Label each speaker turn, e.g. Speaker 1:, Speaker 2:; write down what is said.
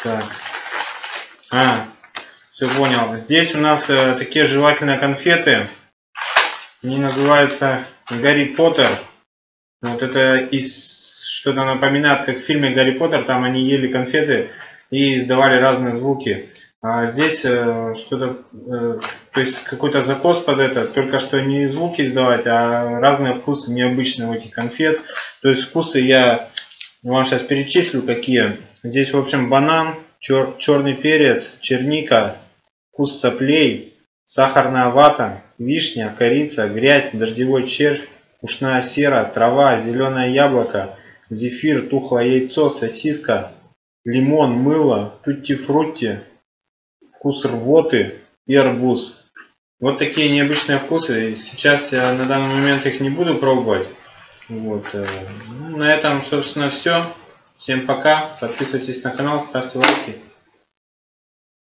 Speaker 1: Так. Все понял. Здесь у нас такие жевательные конфеты. Они называются Гарри Поттер. Вот это из что-то напоминает, как в фильме Гарри Поттер. Там они ели конфеты и издавали разные звуки. А здесь что-то, то есть какой-то закос под это, только что не звуки издавать, а разные вкусы необычные у этих конфет. То есть вкусы я вам сейчас перечислю какие. Здесь в общем банан, черный перец, черника, вкус соплей, сахарная вата, вишня, корица, грязь, дождевой червь, ушная сера, трава, зеленое яблоко, зефир, тухлое яйцо, сосиска, лимон, мыло, тутти-фрутти, вкус рвоты и арбуз. Вот такие необычные вкусы. Сейчас я на данный момент их не буду пробовать. Вот. Ну, на этом, собственно, все. Всем пока. Подписывайтесь на канал, ставьте лайки.